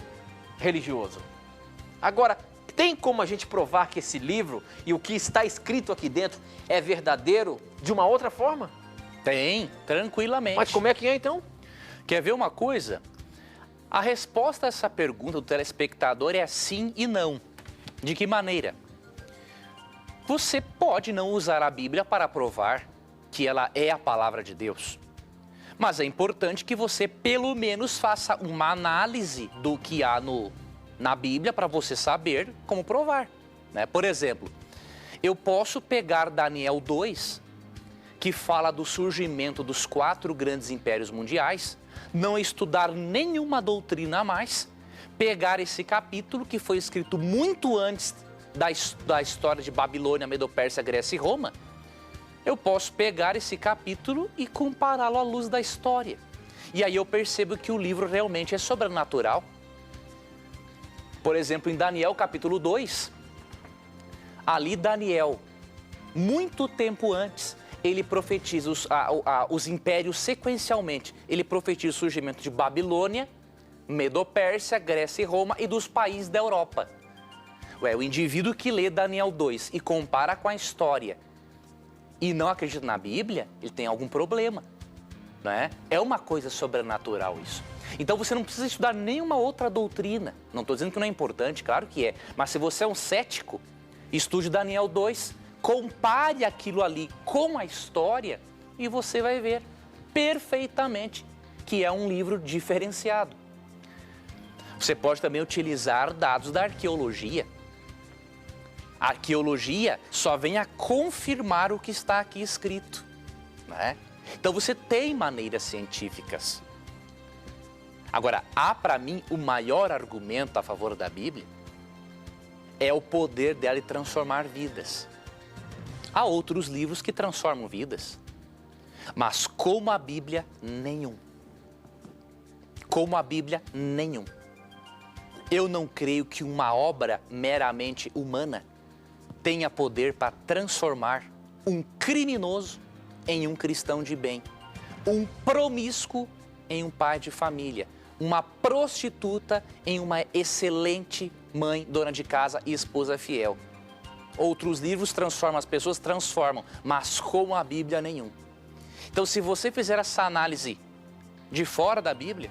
religioso. Agora, tem como a gente provar que esse livro e o que está escrito aqui dentro é verdadeiro de uma outra forma? Tem, tranquilamente. Mas como é que é então? Quer ver uma coisa? A resposta a essa pergunta do telespectador é sim e não. De que maneira? Você pode não usar a Bíblia para provar que ela é a palavra de Deus. Mas é importante que você pelo menos faça uma análise do que há na Bíblia para você saber como provar, né? Por exemplo, eu posso pegar Daniel 2, que fala do surgimento dos 4 grandes impérios mundiais, não estudar nenhuma doutrina a mais, pegar esse capítulo que foi escrito muito antes da história de Babilônia, Medo-Pérsia, Grécia e Roma, eu posso pegar esse capítulo e compará-lo à luz da história. E aí eu percebo que o livro realmente é sobrenatural. Por exemplo, em Daniel capítulo 2, ali Daniel, muito tempo antes, ele profetiza os impérios sequencialmente. Ele profetiza o surgimento de Babilônia, Medo-Pérsia, Grécia e Roma e dos países da Europa. O indivíduo que lê Daniel 2 e compara com a história e não acredita na Bíblia, ele tem algum problema, né? É uma coisa sobrenatural isso. Então você não precisa estudar nenhuma outra doutrina. Não estou dizendo que não é importante, claro que é. Mas se você é um cético, estude Daniel 2, compare aquilo ali com a história e você vai ver perfeitamente que é um livro diferenciado. Você pode também utilizar dados da arqueologia. A arqueologia só vem a confirmar o que está aqui escrito, né? Então você tem maneiras científicas. Agora, há para mim o maior argumento a favor da Bíblia é o poder dela de transformar vidas. Há outros livros que transformam vidas, mas como a Bíblia, nenhum. Como a Bíblia, nenhum. Eu não creio que uma obra meramente humana tenha poder para transformar um criminoso em um cristão de bem, um promíscuo em um pai de família, uma prostituta em uma excelente mãe, dona de casa e esposa fiel. Outros livros transformam, as pessoas transformam, mas como a Bíblia, nenhum. Então, se você fizer essa análise de fora da Bíblia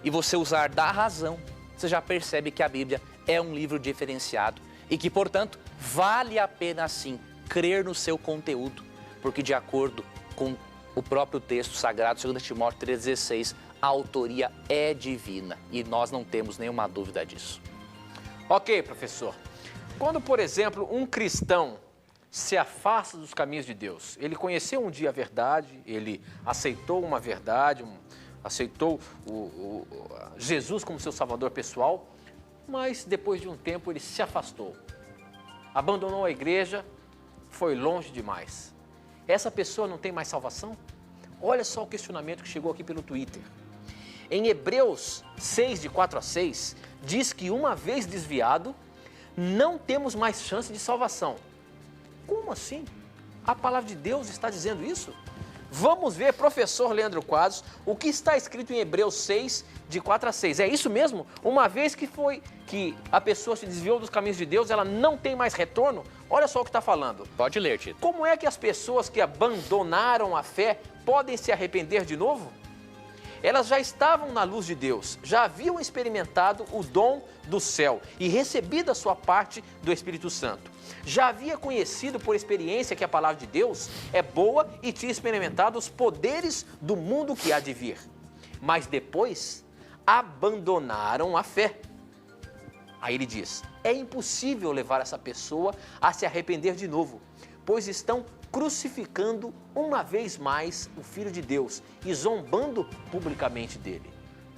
e você usar da razão, você já percebe que a Bíblia é um livro diferenciado e que, portanto, vale a pena sim crer no seu conteúdo, porque de acordo com o próprio texto sagrado, 2 Timóteo 3,16, a autoria é divina e nós não temos nenhuma dúvida disso. Ok, professor. Quando, por exemplo, um cristão se afasta dos caminhos de Deus, ele conheceu um dia a verdade, ele aceitou uma verdade, aceitou Jesus como seu salvador pessoal, mas depois de um tempo ele se afastou, abandonou a igreja, foi longe demais. Essa pessoa não tem mais salvação? Olha só o questionamento que chegou aqui pelo Twitter. Em Hebreus 6, de 4 a 6, diz que uma vez desviado, não temos mais chance de salvação. Como assim? A palavra de Deus está dizendo isso? Vamos ver, professor Leandro Quadros, o que está escrito em Hebreus 6, de 4 a 6. É isso mesmo? Uma vez que a pessoa se desviou dos caminhos de Deus, ela não tem mais retorno? Olha só o que está falando. Pode ler, Tito. Como é que as pessoas que abandonaram a fé podem se arrepender de novo? elas já estavam na luz de Deus, já haviam experimentado o dom do céu e recebido a sua parte do Espírito Santo. Já havia conhecido por experiência que a palavra de Deus é boa e tinha experimentado os poderes do mundo que há de vir. Mas depois abandonaram a fé. Aí ele diz, é impossível levar essa pessoa a se arrepender de novo, pois estão crucificando uma vez mais o Filho de Deus e zombando publicamente dele.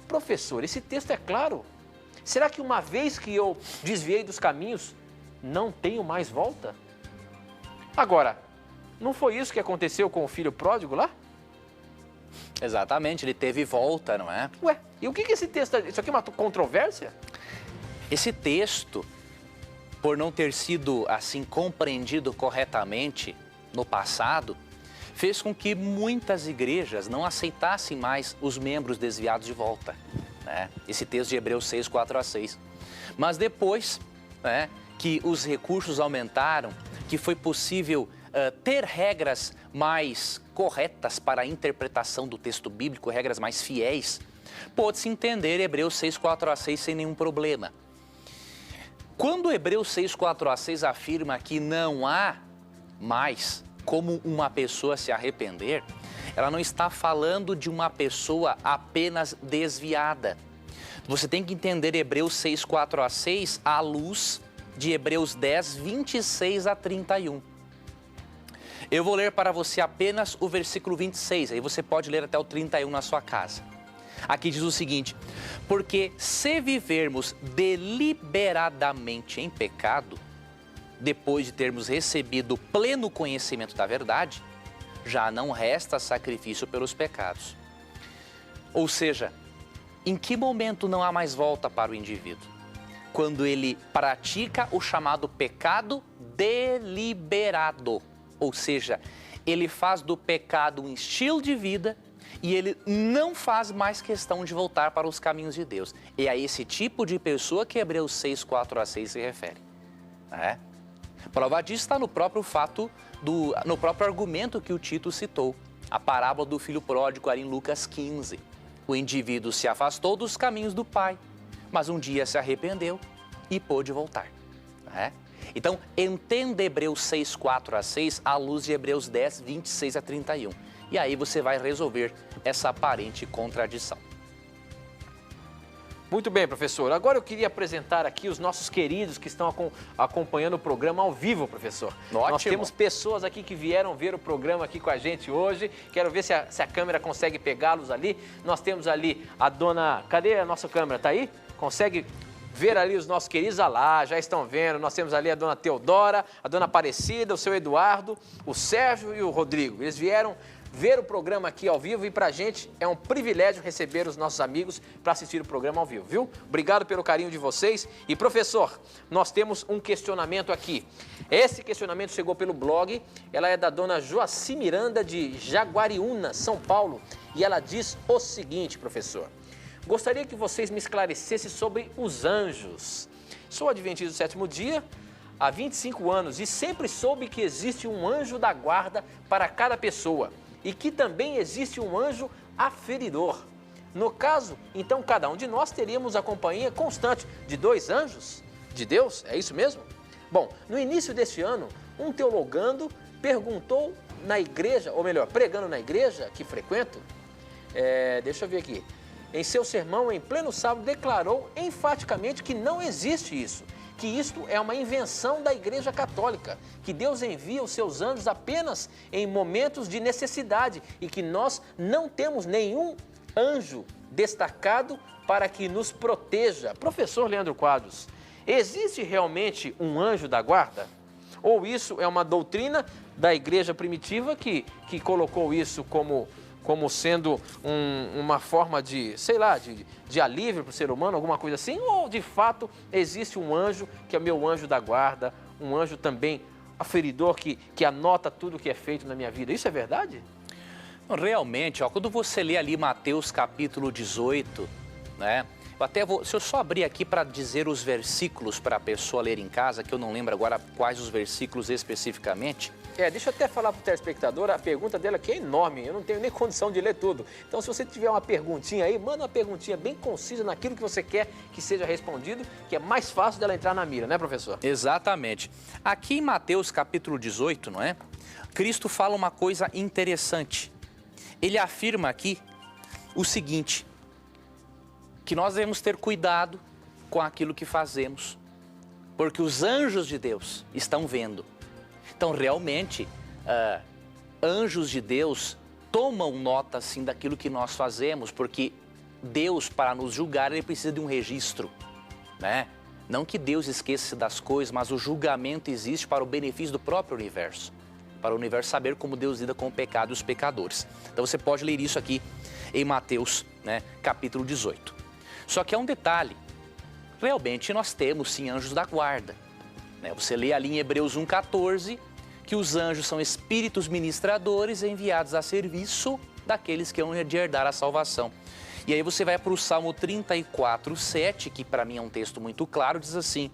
Professor, esse texto é claro. Será que uma vez que eu desviei dos caminhos, não tenho mais volta? Agora, não foi isso que aconteceu com o filho pródigo lá? Exatamente, ele teve volta, não é? Ué, e o que esse texto... Isso aqui é uma controvérsia? Esse texto, por não ter sido assim compreendido corretamente no passado, fez com que muitas igrejas não aceitassem mais os membros desviados de volta, né? Esse texto de Hebreus 6, 4 a 6. Mas depois, né, que os recursos aumentaram, que foi possível ter regras mais corretas para a interpretação do texto bíblico, regras mais fiéis, pôde-se entender Hebreus 6, 4 a 6 sem nenhum problema. Quando Hebreus 6, 4 a 6 afirma que não há mais como uma pessoa se arrepender, ela não está falando de uma pessoa apenas desviada. Você tem que entender Hebreus 6, 4 a 6 à luz de Hebreus 10, 26 a 31. Eu vou ler para você apenas o versículo 26, aí você pode ler até o 31 na sua casa. Aqui diz o seguinte, porque se vivermos deliberadamente em pecado, depois de termos recebido pleno conhecimento da verdade, já não resta sacrifício pelos pecados. Ou seja, em que momento não há mais volta para o indivíduo? Quando ele pratica o chamado pecado deliberado. Ou seja, ele faz do pecado um estilo de vida e ele não faz mais questão de voltar para os caminhos de Deus. É a esse tipo de pessoa que Hebreus 6, 4 a 6 se refere. Né? Prova disso está no próprio fato, no próprio argumento que o Tito citou. A parábola do filho pródigo ali em Lucas 15. O indivíduo se afastou dos caminhos do pai, mas um dia se arrependeu e pôde voltar. Né? Então, entenda Hebreus 6, 4 a 6 à luz de Hebreus 10, 26 a 31. E aí você vai resolver essa aparente contradição. Muito bem, professor. Agora eu queria apresentar aqui os nossos queridos que estão acompanhando o programa ao vivo, professor. Ótimo. Nós temos pessoas aqui que vieram ver o programa aqui com a gente hoje. Quero ver se a câmera consegue pegá-los ali. Nós temos ali a dona... Cadê a nossa câmera? Tá aí? Consegue ver ali os nossos queridos? Ah lá, já estão vendo. Nós temos ali a dona Teodora, a dona Aparecida, o seu Eduardo, o Sérgio e o Rodrigo. Eles vieram ver o programa aqui ao vivo e pra gente é um privilégio receber os nossos amigos para assistir o programa ao vivo, viu? Obrigado pelo carinho de vocês. E professor, nós temos um questionamento aqui. Esse questionamento chegou pelo blog, ela é da dona Joaci Miranda de Jaguariúna, São Paulo, e ela diz o seguinte, professor: gostaria que vocês me esclarecessem sobre os anjos. Sou adventista do sétimo dia há 25 anos e sempre soube que existe um anjo da guarda para cada pessoa e que também existe um anjo aferidor. No caso, então, cada um de nós teríamos a companhia constante de 2 anjos de Deus, é isso mesmo? Bom, no início deste ano, um teologando perguntou na igreja, ou melhor, pregando na igreja que frequento, deixa eu ver aqui, em seu sermão, em pleno sábado, declarou enfaticamente que não existe isso, que isto é uma invenção da Igreja Católica, que Deus envia os seus anjos apenas em momentos de necessidade e que nós não temos nenhum anjo destacado para que nos proteja. Professor Leandro Quadros, existe realmente um anjo da guarda? Ou isso é uma doutrina da Igreja primitiva que colocou isso como sendo uma forma de, sei lá, de alívio para o ser humano, alguma coisa assim? Ou, de fato, existe um anjo, que é meu anjo da guarda, um anjo também aferidor, que anota tudo que é feito na minha vida? Isso é verdade? Realmente, quando você lê ali Mateus capítulo 18, né? Se eu só abrir aqui para dizer os versículos para a pessoa ler em casa, que eu não lembro agora quais os versículos especificamente, Deixa eu até falar para o telespectador, a pergunta dela aqui é enorme, eu não tenho nem condição de ler tudo. Então, se você tiver uma perguntinha aí, manda uma perguntinha bem concisa naquilo que você quer que seja respondido, que é mais fácil dela entrar na mira, né, professor? Exatamente. Aqui em Mateus capítulo 18, não é? Cristo fala uma coisa interessante. Ele afirma aqui o seguinte, que nós devemos ter cuidado com aquilo que fazemos, porque os anjos de Deus estão vendo. Então, realmente, anjos de Deus tomam nota, assim, daquilo que nós fazemos, porque Deus, para nos julgar, ele precisa de um registro, né? Não que Deus esqueça das coisas, mas o julgamento existe para o benefício do próprio universo, para o universo saber como Deus lida com o pecado e os pecadores. Então, você pode ler isso aqui em Mateus, né, capítulo 18. Só que há um detalhe, realmente nós temos, sim, anjos da guarda. Você lê ali em Hebreus 1,14, que os anjos são espíritos ministradores enviados a serviço daqueles que hão de herdar a salvação. E aí você vai para o Salmo 34:7, que para mim é um texto muito claro, diz assim: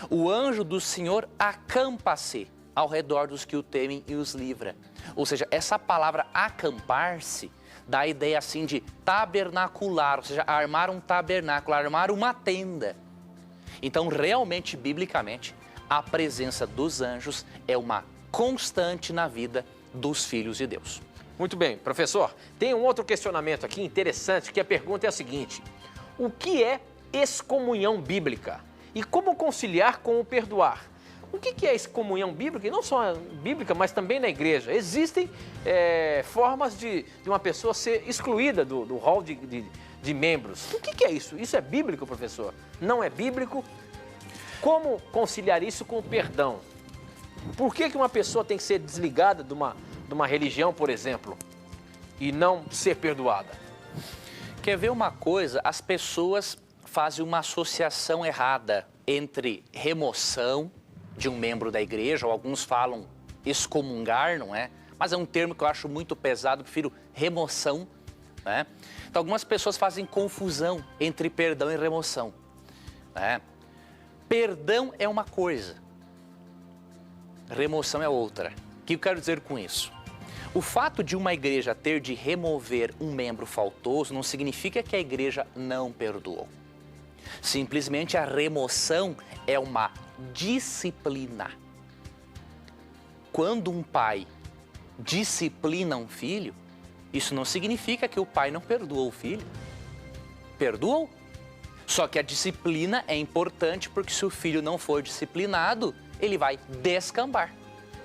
o anjo do Senhor acampa-se ao redor dos que o temem e os livra. Ou seja, essa palavra acampar-se dá a ideia assim de tabernacular, ou seja, armar um tabernáculo, armar uma tenda. Então, realmente, biblicamente, a presença dos anjos é uma constante na vida dos filhos de Deus. Muito bem, professor, tem um outro questionamento aqui interessante, que a pergunta é a seguinte: o que é excomunhão bíblica? E como conciliar com o perdoar? O que é excomunhão bíblica? E não só bíblica, mas também na igreja. Existem formas de uma pessoa ser excluída do hall de membros. O que é isso? Isso é bíblico, professor? Não é bíblico? Como conciliar isso com o perdão? Por que uma pessoa tem que ser desligada de uma religião, por exemplo, e não ser perdoada? Quer ver uma coisa? As pessoas fazem uma associação errada entre remoção de um membro da igreja, ou alguns falam excomungar, não é? Mas é um termo que eu acho muito pesado, eu prefiro remoção, né? Então, algumas pessoas fazem confusão entre perdão e remoção, né? Perdão é uma coisa, remoção é outra. O que eu quero dizer com isso? O fato de uma igreja ter de remover um membro faltoso não significa que a igreja não perdoou. Simplesmente a remoção é uma disciplina. Quando um pai disciplina um filho, isso não significa que o pai não perdoou o filho. Perdoou. Só que a disciplina é importante porque se o filho não for disciplinado, ele vai descambar,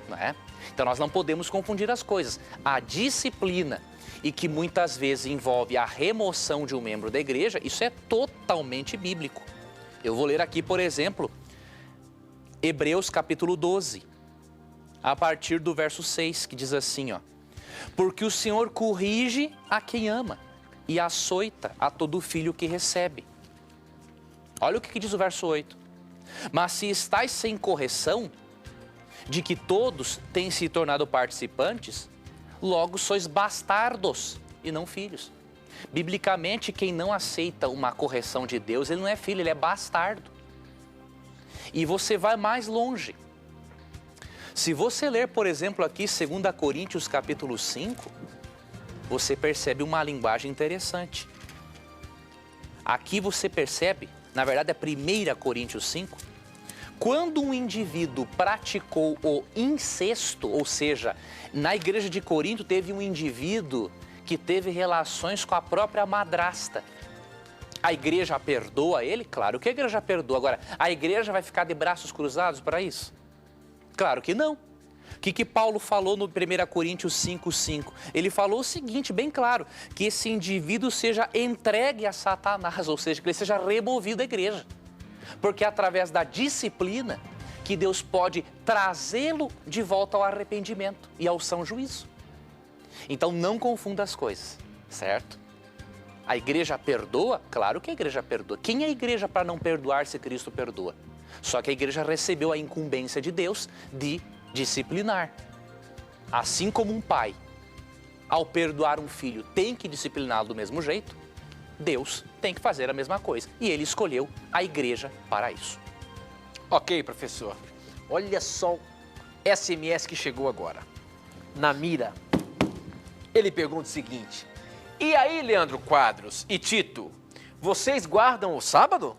não é? Então nós não podemos confundir as coisas. A disciplina, e que muitas vezes envolve a remoção de um membro da igreja, isso é totalmente bíblico. Eu vou ler aqui, por exemplo, Hebreus capítulo 12, a partir do verso 6, que diz assim, ó: porque o Senhor corrige a quem ama e açoita a todo filho que recebe. Olha o que diz o verso 8. Mas se estáis sem correção, de que todos têm se tornado participantes, logo sois bastardos e não filhos. Biblicamente, quem não aceita uma correção de Deus, ele não é filho, ele é bastardo. E você vai mais longe. Se você ler, por exemplo, aqui 2 Coríntios capítulo 5, você percebe uma linguagem interessante. Aqui você percebe, na verdade é 1 Coríntios 5, quando um indivíduo praticou o incesto, ou seja, na igreja de Corinto teve um indivíduo que teve relações com a própria madrasta. A igreja perdoa ele? Claro que a igreja perdoa. Agora, a igreja vai ficar de braços cruzados para isso? Claro que não. O que Paulo falou no 1 Coríntios 5:5? Ele falou o seguinte, bem claro, que esse indivíduo seja entregue a Satanás, ou seja, que ele seja removido da igreja. Porque é através da disciplina que Deus pode trazê-lo de volta ao arrependimento e ao são juízo. Então não confunda as coisas, certo? A igreja perdoa? Claro que a igreja perdoa. Quem é a igreja para não perdoar se Cristo perdoa? Só que a igreja recebeu a incumbência de Deus de disciplinar. Assim como um pai, ao perdoar um filho, tem que discipliná-lo do mesmo jeito, Deus tem que fazer a mesma coisa. E ele escolheu a igreja para isso. Ok, professor. Olha só SMS que chegou agora. Na mira. Ele pergunta o seguinte: e aí, Leandro Quadros e Tito, vocês guardam o sábado?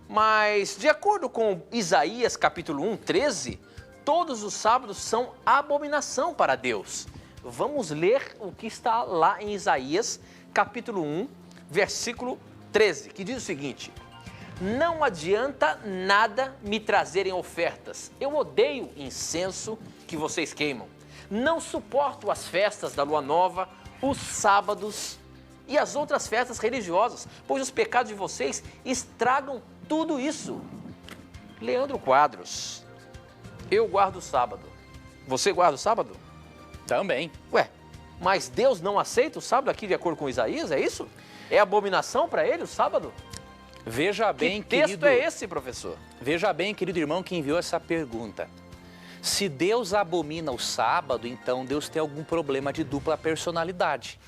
Mas, de acordo com Isaías capítulo 1, 13, todos os sábados são abominação para Deus. Vamos ler o que está lá em Isaías capítulo 1, versículo 13, que diz o seguinte: não adianta nada me trazerem ofertas. Eu odeio incenso que vocês queimam. Não suporto as festas da lua nova, os sábados e as outras festas religiosas, pois os pecados de vocês estragam tudo isso. Leandro Quadros, eu guardo o sábado. Você guarda o sábado? Também. Ué, mas Deus não aceita o sábado aqui de acordo com Isaías, é isso? É abominação para ele o sábado? Veja bem, que texto querido, é esse, professor? Veja bem, querido irmão, que enviou essa pergunta. Se Deus abomina o sábado, então Deus tem algum problema de dupla personalidade.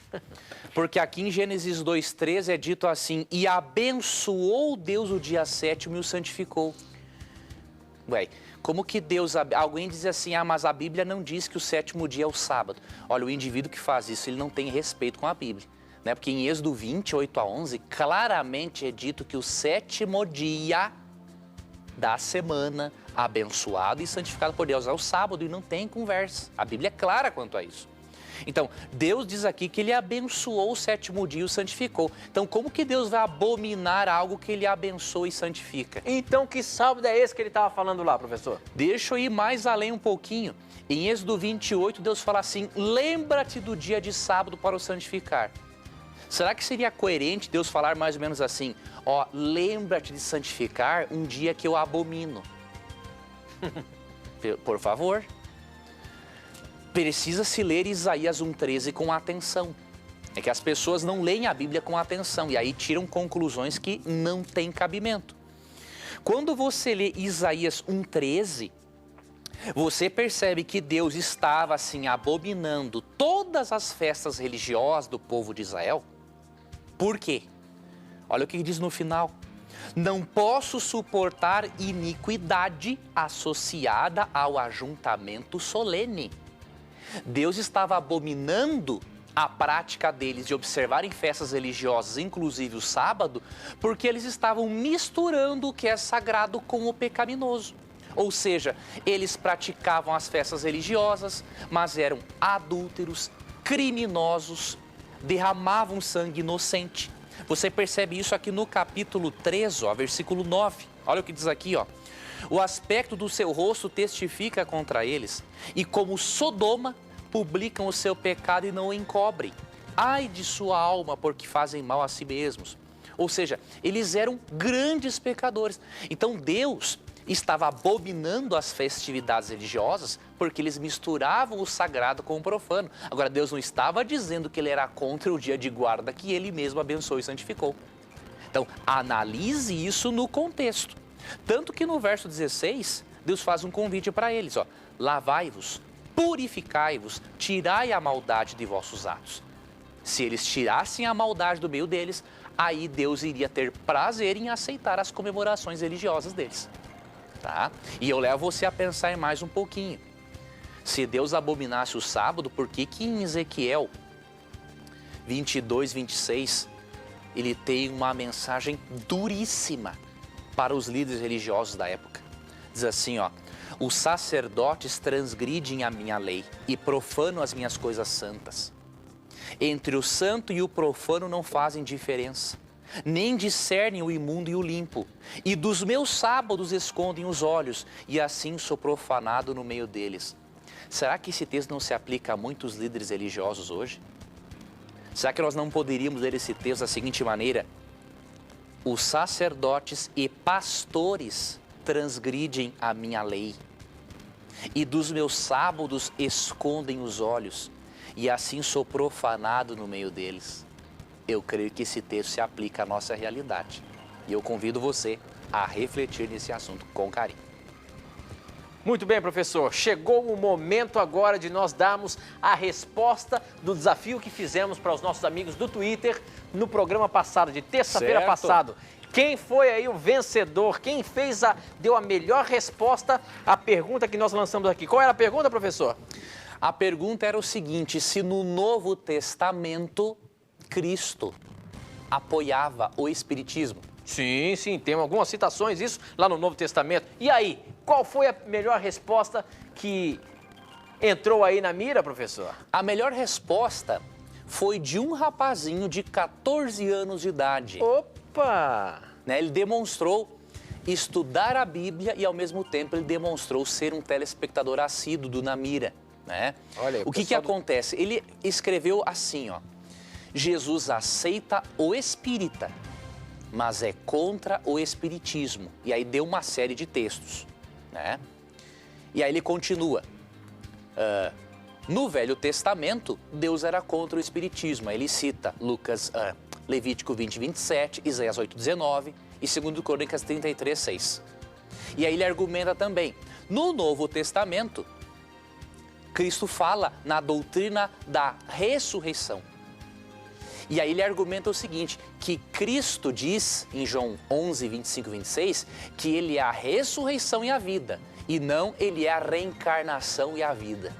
Porque aqui em Gênesis 2:13 é dito assim: e abençoou Deus o dia sétimo e o santificou. Ué, como que Deus... Alguém diz assim: ah, mas a Bíblia não diz que o sétimo dia é o sábado. Olha, o indivíduo que faz isso, ele não tem respeito com a Bíblia. Né? Porque em Êxodo 20, 8-11, claramente é dito que o sétimo dia da semana, abençoado e santificado por Deus, é o sábado, e não tem conversa. A Bíblia é clara quanto a isso. Então, Deus diz aqui que ele abençoou o sétimo dia e o santificou. Então, como que Deus vai abominar algo que ele abençoa e santifica? Então, que sábado é esse que ele estava falando lá, professor? Deixa eu ir mais além um pouquinho. Em Êxodo 28, Deus fala assim: lembra-te do dia de sábado para o santificar. Será que seria coerente Deus falar mais ou menos assim: ó, lembra-te de santificar um dia que eu abomino? Por favor. Precisa-se ler Isaías 1:13 com atenção. É que as pessoas não leem a Bíblia com atenção e aí tiram conclusões que não têm cabimento. Quando você lê Isaías 1:13, você percebe que Deus estava assim abominando todas as festas religiosas do povo de Israel. Por quê? Olha o que diz no final: não posso suportar iniquidade associada ao ajuntamento solene. Deus estava abominando a prática deles de observarem festas religiosas, inclusive o sábado, porque eles estavam misturando o que é sagrado com o pecaminoso. Ou seja, eles praticavam as festas religiosas, mas eram adúlteros, criminosos, derramavam sangue inocente. Você percebe isso aqui no capítulo 3, ó, versículo 9. Olha o que diz aqui, ó. O aspecto do seu rosto testifica contra eles, e como Sodoma, publicam o seu pecado e não o encobrem. Ai de sua alma, porque fazem mal a si mesmos. Ou seja, eles eram grandes pecadores. Então Deus estava abominando as festividades religiosas porque eles misturavam o sagrado com o profano. Agora, Deus não estava dizendo que ele era contra o dia de guarda que ele mesmo abençoou e santificou. Então, analise isso no contexto. Tanto que no verso 16, Deus faz um convite para eles, ó: lavai-vos, purificai-vos, tirai a maldade de vossos atos. Se eles tirassem a maldade do meio deles, aí Deus iria ter prazer em aceitar as comemorações religiosas deles. Tá? E eu levo você a pensar em mais um pouquinho. Se Deus abominasse o sábado, por que em Ezequiel 22, 26, ele tem uma mensagem duríssima para os líderes religiosos da época? Diz assim, ó: os sacerdotes transgridem a minha lei e profanam as minhas coisas santas. Entre o santo e o profano não fazem diferença, nem discernem o imundo e o limpo, e dos meus sábados escondem os olhos, e assim sou profanado no meio deles. Será que esse texto não se aplica a muitos líderes religiosos hoje? Será que nós não poderíamos ler esse texto da seguinte maneira: os sacerdotes e pastores transgridem a minha lei, e dos meus sábados escondem os olhos, e assim sou profanado no meio deles? Eu creio que esse texto se aplica à nossa realidade. E eu convido você a refletir nesse assunto com carinho. Muito bem, professor. Chegou o momento agora de nós darmos a resposta do desafio que fizemos para os nossos amigos do Twitter no programa passado, de terça-feira passado. Quem foi aí o vencedor? Quem deu a melhor resposta à pergunta que nós lançamos aqui? Qual era a pergunta, professor? A pergunta era o seguinte: se no Novo Testamento Cristo apoiava o Espiritismo? Sim, sim, tem algumas citações isso lá no Novo Testamento. E aí, qual foi a melhor resposta que entrou aí na mira, professor? A melhor resposta foi de um rapazinho de 14 anos de idade. Opa! Ele demonstrou estudar a Bíblia e, ao mesmo tempo, ele demonstrou ser um telespectador assíduo do Na Mira. Olha aí, o que acontece? Ele escreveu assim, ó: Jesus aceita o espírita, mas é contra o espiritismo. E aí deu uma série de textos, E aí ele continua. No Velho Testamento, Deus era contra o espiritismo. Aí ele cita Levítico 20, 27, Isaías 8, 19 e 2 Crônicas 33, 6. E aí ele argumenta também. No Novo Testamento, Cristo fala na doutrina da ressurreição. E aí ele argumenta o seguinte, que Cristo diz, em João 11, 25 e 26, que ele é a ressurreição e a vida, e não ele é a reencarnação e a vida.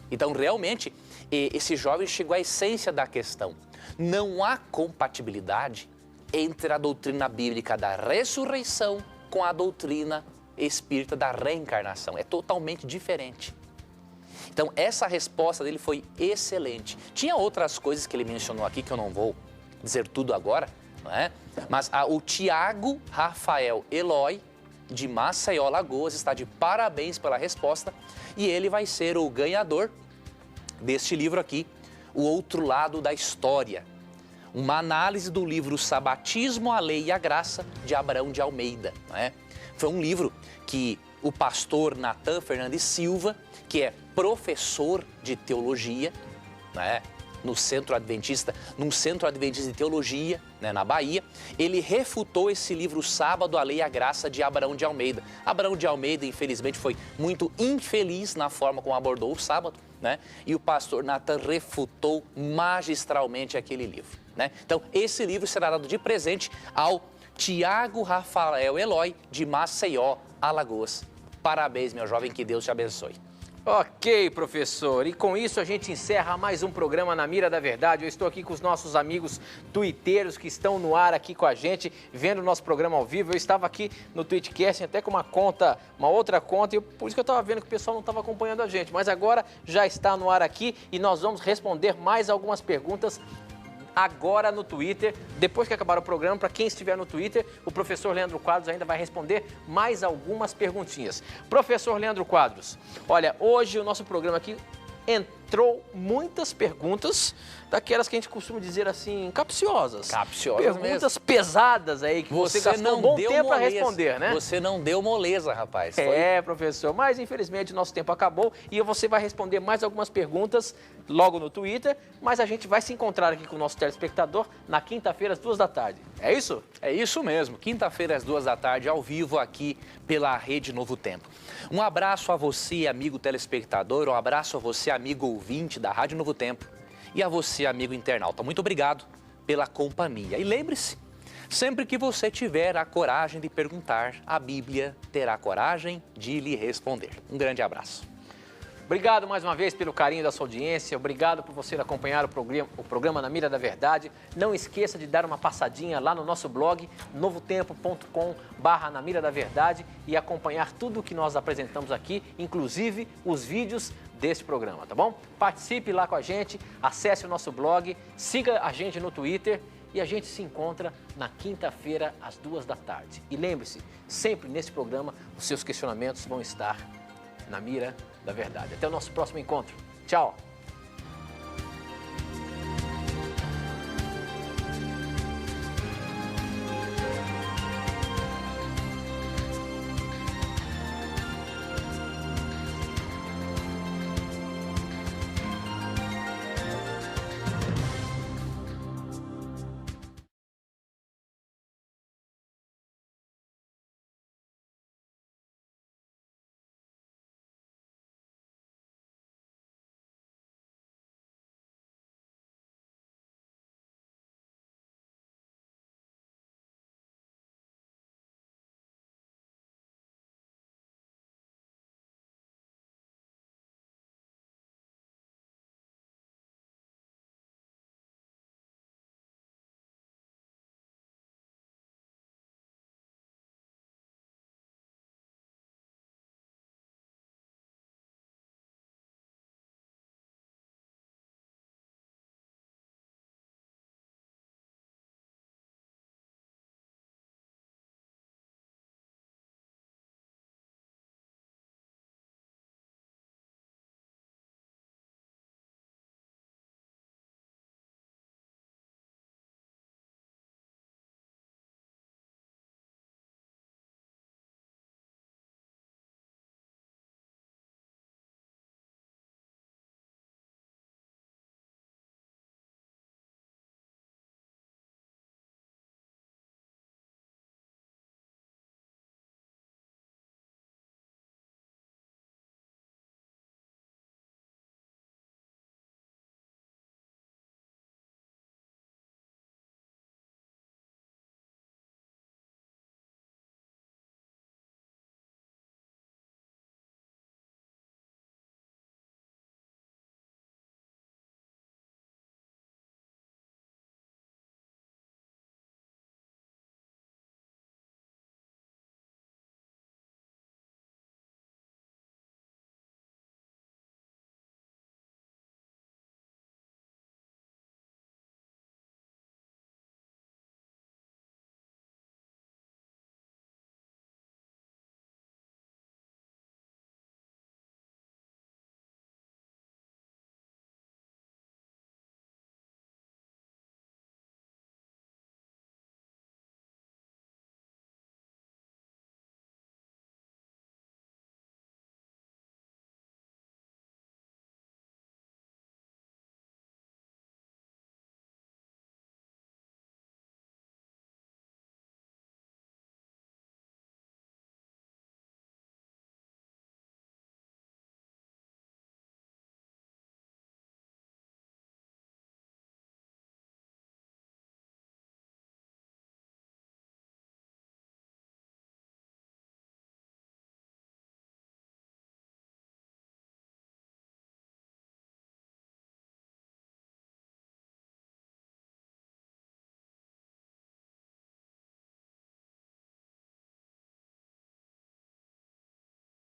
Então, realmente, esse jovem chegou à essência da questão. Não há compatibilidade entre a doutrina bíblica da ressurreição com a doutrina espírita da reencarnação. É totalmente diferente. Então, essa resposta dele foi excelente. Tinha outras coisas que ele mencionou aqui, que eu não vou dizer tudo agora, Mas o Tiago Rafael Eloy, de Maceió, Alagoas, está de parabéns pela resposta e ele vai ser o ganhador deste livro aqui, O Outro Lado da História. Uma análise do livro Sabatismo, a Lei e a Graça, de Abraão de Almeida. Foi um livro que o pastor Natan Fernandes Silva, que é professor de teologia, num centro adventista de teologia, na Bahia, ele refutou esse livro Sábado, a Lei e a Graça, de Abraão de Almeida. Abraão de Almeida, infelizmente, foi muito infeliz na forma como abordou o sábado, E o pastor Natan refutou magistralmente aquele livro, Então, esse livro será dado de presente ao Tiago Rafael Eloy, de Maceió, Alagoas. Parabéns, meu jovem, que Deus te abençoe. Ok, professor. E com isso a gente encerra mais um programa Na Mira da Verdade. Eu estou aqui com os nossos amigos tuiteiros que estão no ar aqui com a gente, vendo o nosso programa ao vivo. Eu estava aqui no Twitchcast até com uma outra conta, e por isso que eu estava vendo que o pessoal não estava acompanhando a gente. Mas agora já está no ar aqui e nós vamos responder mais algumas perguntas agora no Twitter. Depois que acabar o programa, para quem estiver no Twitter, o professor Leandro Quadros ainda vai responder mais algumas perguntinhas. Professor Leandro Quadros, olha, hoje o nosso programa aqui entrou muitas perguntas, daquelas que a gente costuma dizer assim, capciosas. Capciosas perguntas mesmo. Pesadas aí, que você gastou um bom tempo para responder, Você não deu moleza, rapaz. Professor, mas infelizmente nosso tempo acabou e você vai responder mais algumas perguntas logo no Twitter, mas a gente vai se encontrar aqui com o nosso telespectador na quinta-feira às 2 da tarde. É isso? É isso mesmo. Quinta-feira às 2 da tarde, ao vivo aqui pela Rede Novo Tempo. Um abraço a você, amigo telespectador, um abraço a você, amigo ouvinte da Rádio Novo Tempo, e a você, amigo internauta. Muito obrigado pela companhia. E lembre-se, sempre que você tiver a coragem de perguntar, a Bíblia terá coragem de lhe responder. Um grande abraço. Obrigado mais uma vez pelo carinho da sua audiência, obrigado por você acompanhar o programa Na Mira da Verdade. Não esqueça de dar uma passadinha lá no nosso blog, novotempo.com/Na Mira da Verdade, e acompanhar tudo o que nós apresentamos aqui, inclusive os vídeos deste programa, tá bom? Participe lá com a gente, acesse o nosso blog, siga a gente no Twitter e a gente se encontra na quinta-feira às 2 da tarde. E lembre-se, sempre nesse programa os seus questionamentos vão estar na mira da verdade. Até o nosso próximo encontro. Tchau!